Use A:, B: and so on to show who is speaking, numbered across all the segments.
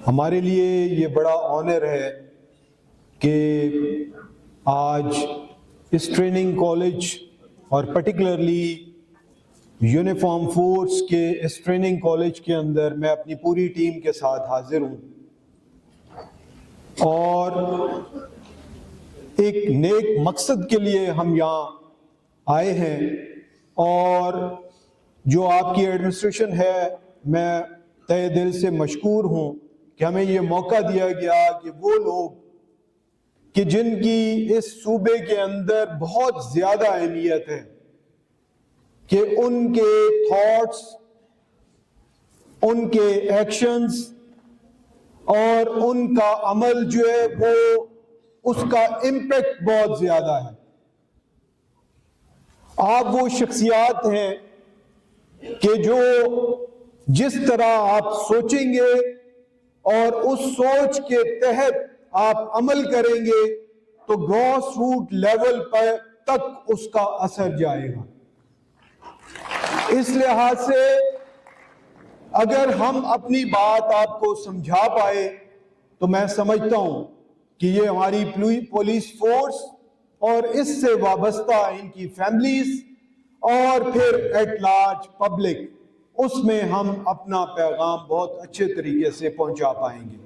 A: ہمارے لیے یہ بڑا آنر ہے کہ آج اس ٹریننگ کالج اور پرٹیکولرلی یونیفارم فورس کے اس ٹریننگ کالج کے اندر میں اپنی پوری ٹیم کے ساتھ حاضر ہوں اور ایک نیک مقصد کے لیے ہم یہاں آئے ہیں. اور جو آپ کی ایڈمنسٹریشن ہے میں تہہ دل سے مشکور ہوں کہ ہمیں یہ موقع دیا گیا کہ وہ لوگ کہ جن کی اس صوبے کے اندر بہت زیادہ اہمیت ہے کہ ان کے تھاٹس، ان کے ایکشنز اور ان کا عمل جو ہے وہ اس کا امپیکٹ بہت زیادہ ہے. آپ وہ شخصیات ہیں کہ جو جس طرح آپ سوچیں گے اور اس سوچ کے تحت آپ عمل کریں گے تو گراس روٹ لیول پر تک اس کا اثر جائے گا. اس لحاظ سے اگر ہم اپنی بات آپ کو سمجھا پائے تو میں سمجھتا ہوں کہ یہ ہماری پولیس فورس اور اس سے وابستہ ان کی فیملیز اور پھر ایٹ لارج پبلک، اس میں ہم اپنا پیغام بہت اچھے طریقے سے پہنچا پائیں گے.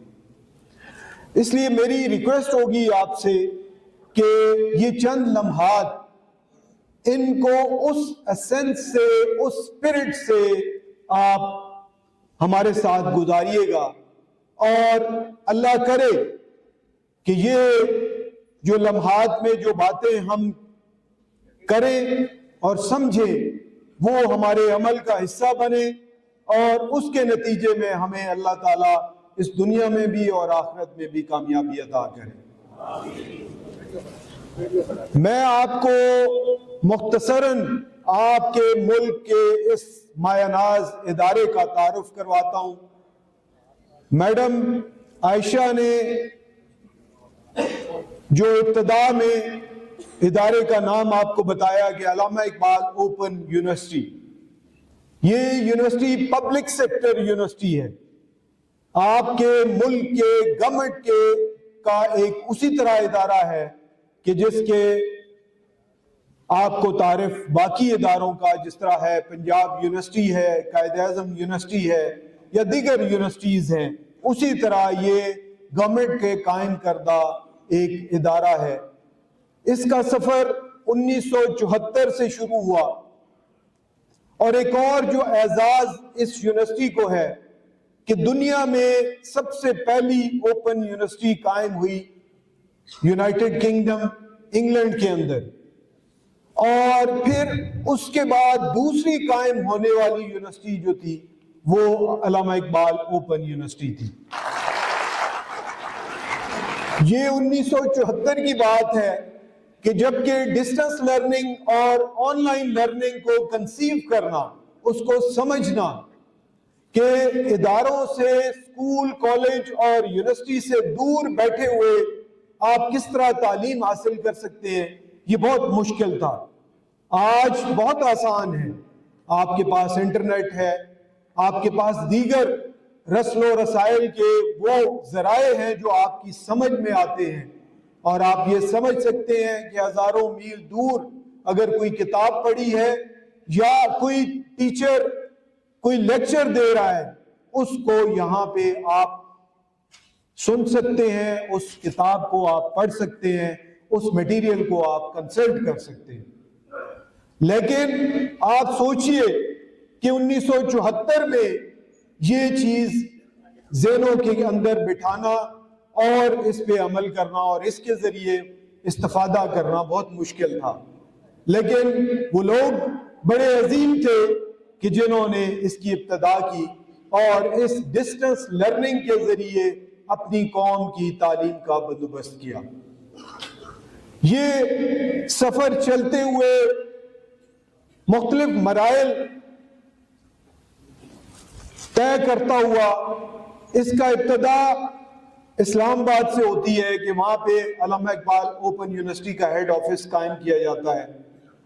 A: اس لیے میری ریکویسٹ ہوگی آپ سے کہ یہ چند لمحات ان کو اس ایسنس سے، اس اسپرٹ سے آپ ہمارے ساتھ گزاریے گا اور اللہ کرے کہ یہ جو لمحات میں جو باتیں ہم کریں اور سمجھیں وہ ہمارے عمل کا حصہ بنے اور اس کے نتیجے میں ہمیں اللہ تعالیٰ اس دنیا میں بھی اور آخرت میں بھی کامیابی عطا کرے. میں آپ کو مختصراً آپ کے ملک کے اس مایہ ناز ادارے کا تعارف کرواتا ہوں. میڈم عائشہ نے جو ابتدا میں ادارے کا نام آپ کو بتایا کہ علامہ اقبال اوپن یونیورسٹی، یہ یونیورسٹی پبلک سیکٹر یونیورسٹی ہے. آپ کے ملک کے گورنمنٹ کے کا ایک اسی طرح ادارہ ہے کہ جس کے آپ کو تعارف باقی اداروں کا جس طرح ہے پنجاب یونیورسٹی ہے، قائد اعظم یونیورسٹی ہے یا دیگر یونیورسٹیز ہیں، اسی طرح یہ گورنمنٹ کے قائم کردہ ایک ادارہ ہے. اس کا سفر 1974 سے شروع ہوا اور ایک اور جو اعزاز اس یونیورسٹی کو ہے کہ دنیا میں سب سے پہلی اوپن یونیورسٹی قائم ہوئی یونائٹڈ کنگڈم انگلینڈ کے اندر، اور پھر اس کے بعد دوسری قائم ہونے والی یونیورسٹی جو تھی وہ علامہ اقبال اوپن یونیورسٹی تھی. یہ 1974 کی بات ہے کہ جبکہ ڈسٹنس لرننگ اور آن لائن لرننگ کو کنسیو کرنا، اس کو سمجھنا کہ اداروں سے، اسکول، کالج اور یونیورسٹی سے دور بیٹھے ہوئے آپ کس طرح تعلیم حاصل کر سکتے ہیں، یہ بہت مشکل تھا. آج بہت آسان ہے. آپ کے پاس انٹرنیٹ ہے، آپ کے پاس دیگر رسل و رسائل کے وہ ذرائع ہیں جو آپ کی سمجھ میں آتے ہیں اور آپ یہ سمجھ سکتے ہیں کہ ہزاروں میل دور اگر کوئی کتاب پڑھی ہے یا کوئی ٹیچر کوئی لیکچر دے رہا ہے اس کو یہاں پہ آپ سن سکتے ہیں، اس کتاب کو آپ پڑھ سکتے ہیں، اس میٹیریل کو آپ کنسلٹ کر سکتے ہیں. لیکن آپ سوچئے کہ 1974 میں یہ چیز ذہنوں کے اندر بٹھانا اور اس پہ عمل کرنا اور اس کے ذریعے استفادہ کرنا بہت مشکل تھا. لیکن وہ لوگ بڑے عظیم تھے کہ جنہوں نے اس کی ابتدا کی اور اس ڈسٹنس لرننگ کے ذریعے اپنی قوم کی تعلیم کا بندوبست کیا. یہ سفر چلتے ہوئے مختلف مراحل طے کرتا ہوا اس کا ابتدا اسلام آباد سے ہوتی ہے کہ وہاں پہ علامہ اقبال اوپن یونیورسٹی کا ہیڈ آفس قائم کیا جاتا ہے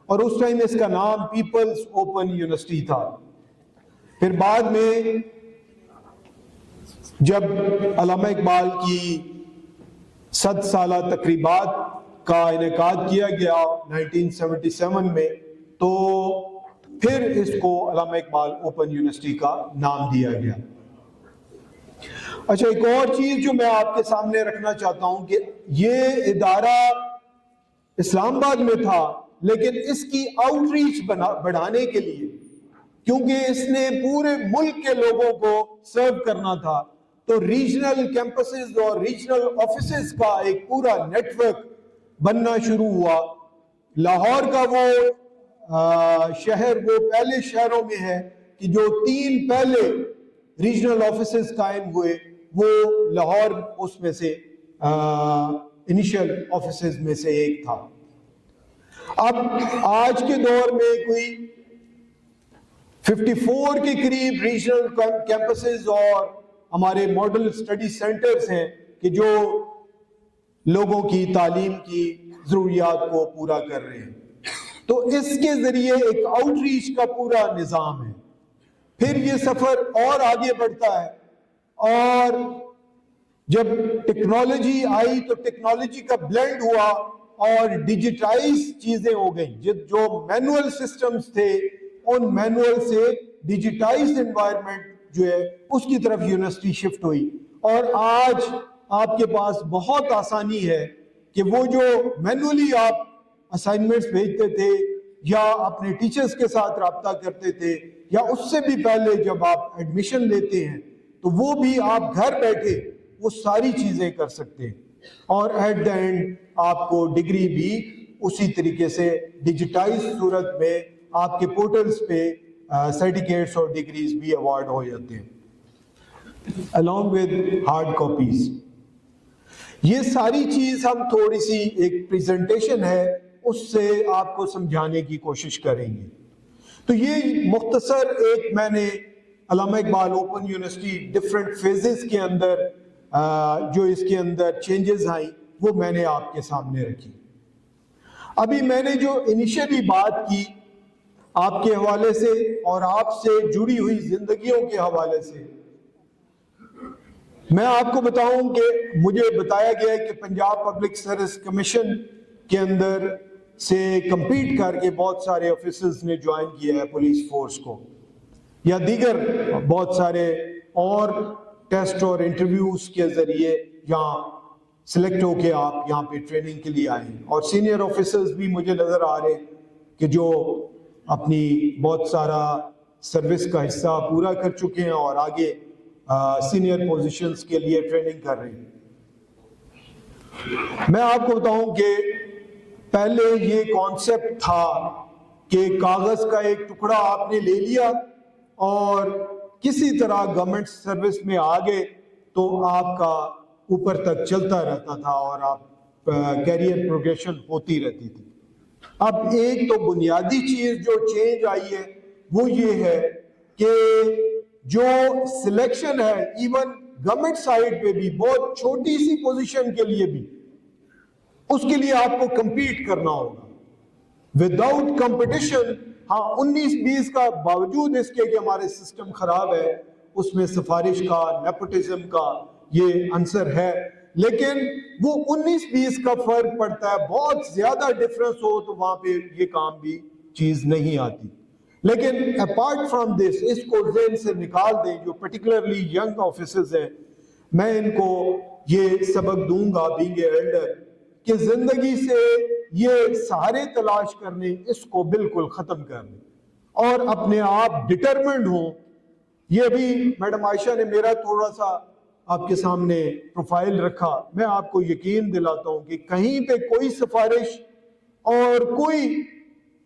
A: اور اس ٹائم اس کا نام پیپلز اوپن یونیورسٹی تھا. پھر بعد میں جب علامہ اقبال کی 100 سالہ تقریبات کا انعقاد کیا گیا 1977 میں، تو پھر اس کو علامہ اقبال اوپن یونیورسٹی کا نام دیا گیا۔ اچھا، ایک اور چیز جو میں آپ کے سامنے رکھنا چاہتا ہوں کہ یہ ادارہ اسلام آباد میں تھا، لیکن اس کی آؤٹ ریچ بڑھانے کے لیے، کیونکہ اس نے پورے ملک کے لوگوں کو سرو کرنا تھا، تو ریجنل کیمپسز اور ریجنل آفیسز کا ایک پورا نیٹ ورک بننا شروع ہوا۔ لاہور کا وہ شہر وہ پہلے شہروں میں ہے کہ جو 3 پہلے ریجنل آفیسز قائم ہوئے، وہ لاہور اس میں سے انیشل آفیسز میں سے ایک تھا۔ اب آج کے دور میں کوئی 54 کے قریب ریجنل کیمپسز اور ہمارے ماڈل اسٹڈی سینٹرز ہیں کہ جو لوگوں کی تعلیم کی ضروریات کو پورا کر رہے ہیں۔ تو اس کے ذریعے ایک آؤٹ ریچ کا پورا نظام ہے۔ پھر یہ سفر اور آگے بڑھتا ہے، اور جب ٹیکنالوجی آئی تو ٹیکنالوجی کا بلینڈ ہوا اور ڈیجیٹائز چیزیں ہو گئیں۔ جو مینوئل سسٹمز تھے، ان مینوئل سے ڈیجیٹائز انوائرمنٹ جو ہے اس کی طرف یونیورسٹی شفٹ ہوئی، اور آج آپ کے پاس بہت آسانی ہے کہ وہ جو مینولی آپ اسائنمنٹس بھیجتے تھے یا اپنے ٹیچرز کے ساتھ رابطہ کرتے تھے، یا اس سے بھی پہلے جب آپ ایڈمیشن لیتے ہیں، تو وہ بھی آپ گھر بیٹھے وہ ساری چیزیں کر سکتے ہیں، اور ایٹ دا اینڈ آپ کو ڈگری بھی اسی طریقے سے ڈیجیٹائز صورت میں آپ کے پورٹلز پہ سرٹیفکیٹس اور ڈگریز بھی ایوارڈ ہو جاتے ہیں along with ہارڈ کاپیز۔ یہ ساری چیز ہم تھوڑی سی ایک پریزنٹیشن ہے اس سے آپ کو سمجھانے کی کوشش کریں گے۔ تو یہ مختصر ایک میں نے علامہ Iqbal open university different phases کے اندر جو اس کے اندر چینجز آئیں وہ میں نے آپ کے سامنے رکھی۔ ابھی میں نے جو انیشلی بات کی آپ کے حوالے سے اور آپ سے جڑی ہوئی زندگیوں کے حوالے سے، میں آپ کو بتاؤں کہ مجھے بتایا گیا ہے کہ پنجاب پبلک سروس کمیشن کے اندر سے کمپیٹ کر کے بہت سارے آفیسرز نے جوائن کیا ہے پولیس فورس کو، یا دیگر بہت سارے اور ٹیسٹ اور انٹرویوز کے ذریعے یہاں سلیکٹ ہو کے آپ یہاں پہ ٹریننگ کے لیے آئے ہیں، اور سینئر آفیسرز بھی مجھے نظر آ رہے ہیں کہ جو اپنی بہت سارا سروس کا حصہ پورا کر چکے ہیں اور آگے سینئر پوزیشنز کے لیے ٹریننگ کر رہے ہیں۔ میں آپ کو بتاؤں کہ پہلے یہ کانسیپٹ تھا کہ کاغذ کا ایک ٹکڑا آپ نے لے لیا اور کسی طرح گورنمنٹ سروس میں آ گئے تو آپ کا اوپر تک چلتا رہتا تھا اور آپ کیریئر پروگریشن ہوتی رہتی تھی۔ اب ایک تو بنیادی چیز جو چینج آئی ہے وہ یہ ہے کہ جو سلیکشن ہے ایون گورنمنٹ سائڈ پہ بھی بہت چھوٹی سی پوزیشن کے لیے بھی اس کے لیے آپ کو کمپیٹ کرنا ہوگا وداؤٹ کمپٹیشن۔ ہاں 19-20 کا باوجود اس کے کہ ہمارے سسٹم خراب ہے، اس میں سفارش کا نیپوٹزم کا یہ عنصر ہے، لیکن وہ 19-20 کا فرق پڑتا ہے۔ بہت زیادہ ڈفرنس ہو تو وہاں پہ یہ کام بھی چیز نہیں آتی۔ لیکن اپارٹ فرام دس، اس کو ذہن سے نکال دیں جو پرٹیکولرلی ینگ آفیسرز ہیں، میں ان کو یہ سبق دوں گا بینگ اے ایلڈر کہ زندگی سے یہ سہارے تلاش کرنے اس کو بالکل ختم کر دیں اور اپنے آپ ڈٹرمنڈ ہوں۔ یہ ابھی میڈم عائشہ نے میرا تھوڑا سا آپ کے سامنے پروفائل رکھا، میں آپ کو یقین دلاتا ہوں کہ کہیں پہ کوئی سفارش اور کوئی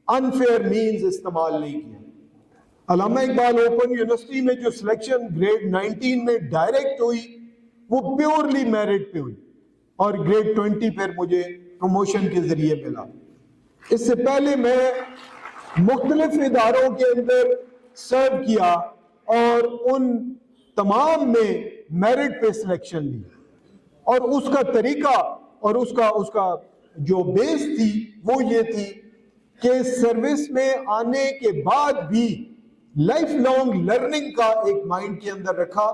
A: انفیئر مینز استعمال نہیں کیا۔ علامہ اقبال اوپن یونیورسٹی میں جو سلیکشن گریڈ 19 میں ڈائریکٹ ہوئی وہ پیورلی میرٹ پہ ہوئی، اور گریڈ 20 پر مجھے پروموشن کے ذریعے ملا۔ اس سے پہلے میں مختلف اداروں کے اندر سرو کیا اور ان تمام میں میرٹ پہ سلیکشن لی، اور اس کا طریقہ اور اس کا جو بیس تھی وہ یہ تھی کہ سروس میں آنے کے بعد بھی لائف لانگ لرننگ کا ایک مائنڈ کے اندر رکھا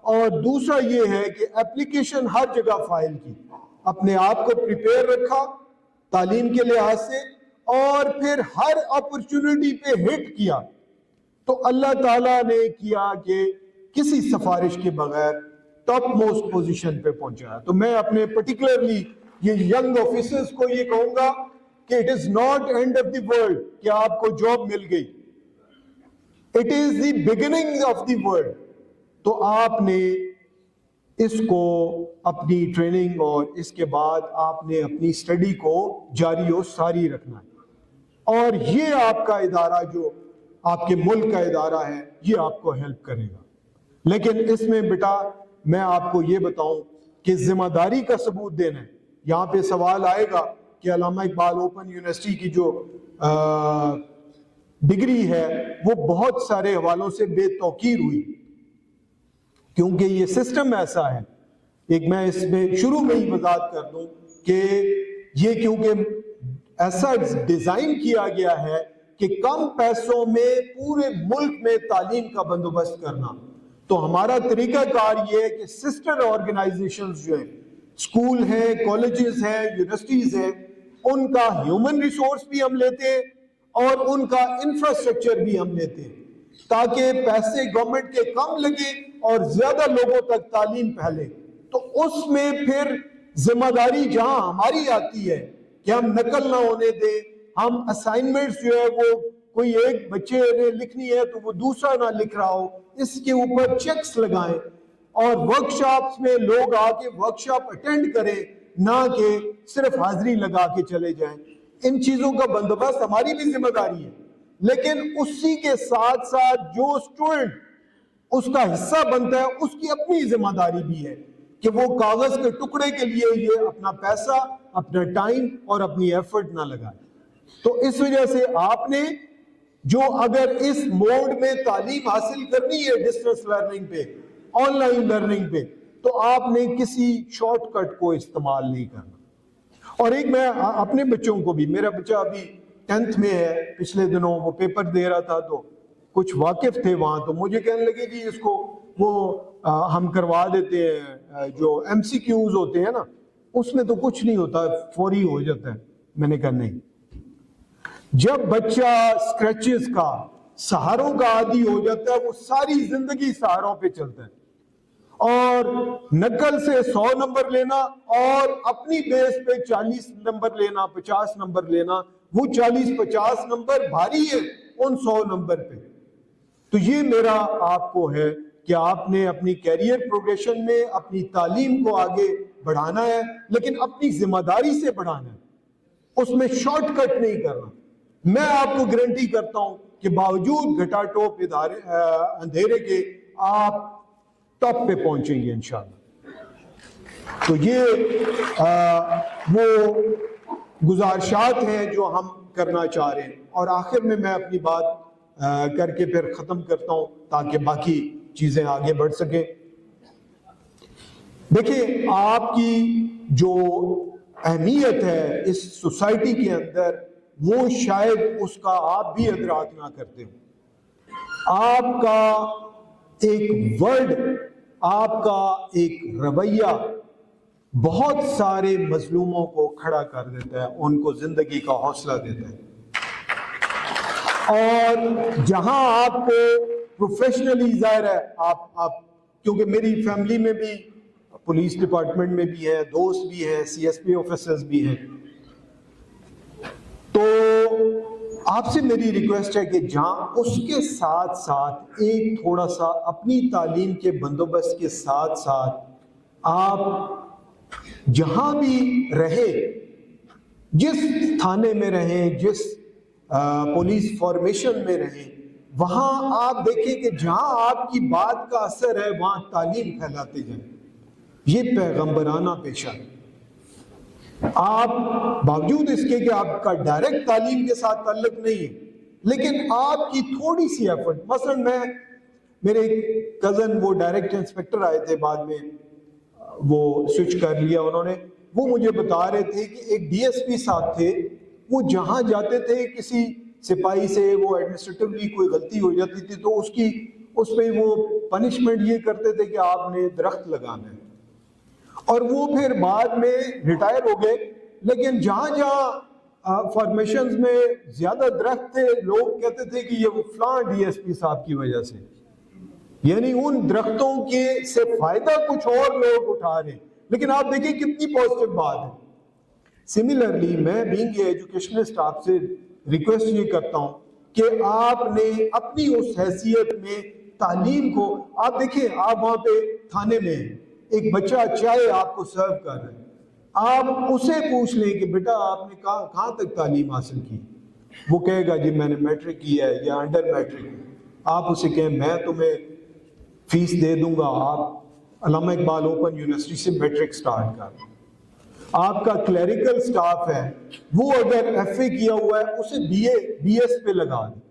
A: اور دوسرا یہ ہے کہ اپلیکیشن ہر جگہ فائل کی، اپنے آپ کو پریپیئر رکھا تعلیم کے لحاظ سے، اور پھر ہر اپرچونٹی پہ ہٹ کیا تو اللہ تعالیٰ نے کیا کہ کسی سفارش کے بغیر ٹاپ موسٹ پوزیشن پہ پہنچا۔ تو میں اپنے پرٹیکولرلی یہ ینگ آفیسرز کو یہ کہوں گا کہ it is not and of the world کہ آپ کو جاب مل گئی، it is the beginning of the world. تو آپ نے اس کو اپنی ٹریننگ اور اس کے بعد آپ نے اپنی اسٹڈی کو جاری و ساری رکھنا ہے، اور یہ آپ کا ادارہ جو آپ کے ملک کا ادارہ ہے یہ آپ کو ہیلپ کرے گا۔ لیکن اس میں بیٹا میں آپ کو یہ بتاؤں کہ ذمہ داری کا ثبوت دینا ہے۔ یہاں پہ سوال آئے گا کہ علامہ اقبال اوپن یونیورسٹی کی جو ڈگری ہے وہ بہت سارے حوالوں سے بے توقیر ہوئی، کیونکہ یہ سسٹم ایسا ہے۔ ایک میں اس میں شروع میں ہی وضاحت کر دوں کہ یہ کیونکہ ایسا ڈیزائن کیا گیا ہے کہ کم پیسوں میں پورے ملک میں تعلیم کا بندوبست کرنا، تو ہمارا طریقہ کار یہ ہے کہ سسٹر آرگنائزیشنز جو ہیں، اسکول ہیں، کالجز ہیں، یونیورسٹیز ہیں، ان کا ہیومن ریسورس بھی ہم لیتے ہیں اور ان کا انفراسٹرکچر بھی ہم لیتے ہیں، تاکہ پیسے گورنمنٹ کے کم لگے اور زیادہ لوگوں تک تعلیم پھیلے۔ تو اس میں پھر ذمہ داری جہاں ہماری آتی ہے کہ ہم نقل نہ ہونے دیں، ہم اسائنمنٹس جو ہے وہ کوئی ایک بچے نے لکھنی ہے تو وہ دوسرا نہ لکھ رہا ہو، اس کے اوپر چیکس لگائیں، اور ورکشاپس میں لوگ آ کے ورکشاپ اٹینڈ کریں، نہ کہ صرف حاضری لگا کے چلے جائیں۔ ان چیزوں کا بندوبست ہماری بھی ذمہ داری ہے، لیکن اسی کے ساتھ ساتھ جو اسٹوڈنٹ اس کا حصہ بنتا ہے اس کی اپنی ذمہ داری بھی ہے کہ وہ کاغذ کے ٹکڑے کے لیے یہ اپنا پیسہ، اپنا ٹائم اور اپنی ایفرٹ نہ لگائے۔ تو اس وجہ سے آپ نے جو اگر اس موڈ میں تعلیم حاصل کرنی ہے ڈسٹنس لرننگ پہ، آن لائن لرننگ پہ، تو آپ نے کسی شارٹ کٹ کو استعمال نہیں کرنا۔ اور ایک میں اپنے بچوں کو بھی، میرا بچہ ابھی 10th میں ہے، پچھلے دنوں وہ پیپر دے رہا تھا تو کچھ واقف تھے وہاں، تو مجھے کہنے لگے کہ اس کو وہ ہم کروا دیتے ہیں جو ایم سی کیوز ہوتے ہیں نا، اس میں تو کچھ نہیں ہوتا، فوری ہو جاتا ہے۔ میں نے کہا نہیں، جب بچہ اسکریچز کا، سہاروں کا عادی ہو جاتا ہے وہ ساری زندگی سہاروں پہ چلتا ہے، اور نقل سے 100 نمبر لینا اور اپنی بیس پہ 40 نمبر لینا، 50 نمبر لینا، وہ 40-50 نمبر بھاری ہے ان 100 نمبر پہ۔ تو یہ میرا آپ کو ہے کہ آپ نے اپنی کیریئر پروگریشن میں اپنی تعلیم کو آگے بڑھانا ہے، لیکن اپنی ذمہ داری سے بڑھانا ہے، اس میں شارٹ کٹ نہیں کرنا۔ میں آپ کو گارنٹی کرتا ہوں کہ باوجود گھٹا ٹوپ اندھیرے کے آپ ٹاپ پہ پہنچیں گے انشاءاللہ۔ تو یہ وہ گزارشات ہیں جو ہم کرنا چاہ رہے ہیں، اور آخر میں اپنی بات کر کے پھر ختم کرتا ہوں تاکہ باقی چیزیں آگے بڑھ سکیں۔ دیکھیں، آپ کی جو اہمیت ہے اس سوسائٹی کے اندر وہ شاید اس کا آپ بھی ادراک نہ کرتے ہو۔ آپ کا ایک ورڈ، آپ کا ایک رویہ بہت سارے مظلوموں کو کھڑا کر دیتا ہے، ان کو زندگی کا حوصلہ دیتا ہے۔ اور جہاں آپ کو پروفیشنلی ظاہر ہے، آپ کیونکہ میری فیملی میں بھی پولیس ڈپارٹمنٹ میں بھی ہے، دوست بھی ہیں، سی ایس پی آفیسرز بھی ہیں، تو آپ سے میری ریکویسٹ ہے کہ جہاں اس کے ساتھ ساتھ ایک تھوڑا سا اپنی تعلیم کے بندوبست کے ساتھ ساتھ آپ جہاں بھی رہے، جس تھانے میں رہیں، جس پولیس فارمیشن میں رہیں، وہاں آپ دیکھیں کہ جہاں آپ کی بات کا اثر ہے وہاں تعلیم پھیلاتے جائیں۔ یہ پیغمبرانہ پیشہ ہے۔ آپ باوجود اس کے کہ آپ کا ڈائریکٹ تعلیم کے ساتھ تعلق نہیں ہے، لیکن آپ کی تھوڑی سی ایفرٹ، مثلا میرے کزن وہ ڈائریکٹ انسپیکٹر آئے تھے، بعد میں وہ سوئچ کر لیا انہوں نے، وہ مجھے بتا رہے تھے کہ ایک ڈی ایس پی صاحب تھے، وہ جہاں جاتے تھے کسی سپاہی سے وہ ایڈمنسٹریٹولی کوئی غلطی ہو جاتی تھی تو اس کی اس پہ وہ پنشمنٹ یہ کرتے تھے کہ آپ نے درخت لگانا ہے، اور وہ پھر بعد میں ریٹائر ہو گئے، لیکن جہاں جہاں فارمیشنز میں زیادہ درخت تھے لوگ کہتے تھے کہ یہ فلاں ڈی ایس پی صاحب کی وجہ سے، یعنی ان درختوں کے سے فائدہ کچھ اور لوگ اٹھا رہے ہیں۔ لیکن آپ دیکھیں کتنی پازیٹیو بات ہے۔ سملرلی میں بینگ اے ایجوکیشنسٹ آپ سے ریکویسٹ یہ کرتا ہوں کہ آپ نے اپنی اس حیثیت میں تعلیم کو، آپ دیکھیں آپ وہاں پہ تھانے میں ایک بچہ چائے آپ کو سرو کر رہا ہے، آپ اسے پوچھ لیں کہ بیٹا آپ نے کہاں تک تعلیم حاصل کی، وہ کہے گا جی میں نے میٹرک کی ہے یا انڈر میٹرک۔ آپ اسے کہیں میں تمہیں فیس دے دوں گا، آپ علامہ اقبال اوپن یونیورسٹی سے میٹرک سٹارٹ کر۔ آپ کا کلیریکل سٹاف ہے وہ اگر ایف اے کیا ہوا ہے اسے بی ایس پہ لگا دیں،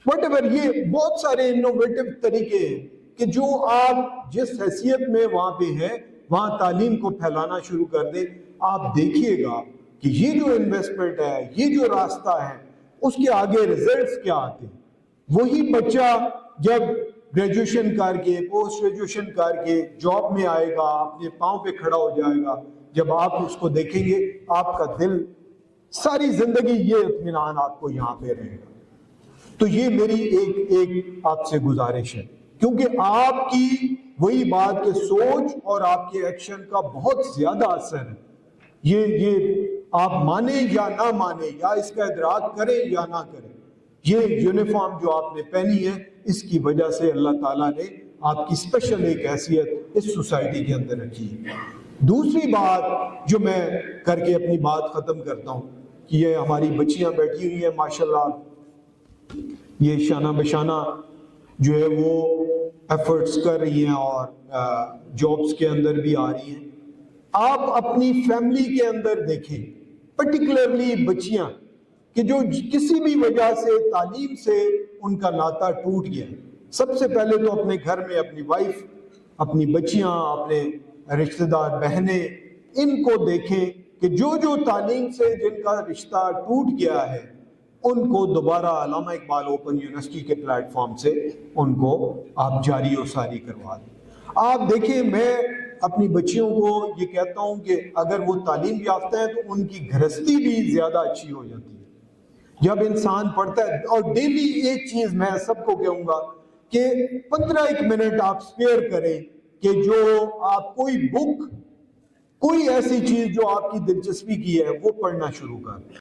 A: واٹ ایور۔ یہ بہت سارے انوویٹو طریقے ہیں کہ جو آپ جس حیثیت میں وہاں پہ ہیں وہاں تعلیم کو پھیلانا شروع کر دیں۔ آپ دیکھیے گا کہ یہ جو انویسٹمنٹ ہے، یہ جو راستہ ہے، اس کے آگے ریزلٹس کیا آتے ہیں۔ وہی بچہ جب گریجویشن کر کے پوسٹ گریجویشن کر کے جاب میں آئے گا، اپنے پاؤں پہ کھڑا ہو جائے گا، جب آپ اس کو دیکھیں گے آپ کا دل ساری زندگی یہ اطمینان آپ کو یہاں پہ رہے گا۔ تو یہ میری ایک آپ سے گزارش ہے، کیونکہ آپ کی وہی بات کہ سوچ اور آپ کے ایکشن کا بہت زیادہ اثر ہے۔ یہ آپ مانیں یا نہ مانیں، یا اس کا ادراک کریں یا نہ کریں، یہ یونیفارم جو آپ نے پہنی ہے اس کی وجہ سے اللہ تعالیٰ نے آپ کی اسپیشل ایک حیثیت اس سوسائٹی کے اندر رکھی ہے۔ دوسری بات جو میں کر کے اپنی بات ختم کرتا ہوں کہ یہ ہماری بچیاں بیٹھی ہوئی ہیں ماشاءاللہ، یہ شانہ بشانہ جو ہے وہ ایفرٹس کر رہی ہیں اور جابس کے اندر بھی آ رہی ہیں۔ آپ اپنی فیملی کے اندر دیکھیں، پرٹیکولرلی بچیاں کہ جو کسی بھی وجہ سے تعلیم سے ان کا ناطہ ٹوٹ گیا، سب سے پہلے تو اپنے گھر میں اپنی وائف، اپنی بچیاں، اپنے رشتہ دار بہنیں، ان کو دیکھیں کہ جو تعلیم سے جن کا رشتہ ٹوٹ گیا ہے ان کو دوبارہ علامہ اقبال اوپن یونیورسٹی کے پلیٹ فارم سے ان کو آپ جاری و ساری کروا دیں۔ آپ دیکھیں، میں اپنی بچیوں کو یہ کہتا ہوں کہ اگر وہ تعلیم یافتہ ہیں تو ان کی گھرستی بھی زیادہ اچھی ہو جاتی ہے جب انسان پڑھتا ہے۔ اور ڈیلی ایک چیز میں سب کو کہوں گا کہ 15 منٹ آپ سپیئر کریں کہ جو آپ کوئی بک، کوئی ایسی چیز جو آپ کی دلچسپی کی ہے وہ پڑھنا شروع کریں۔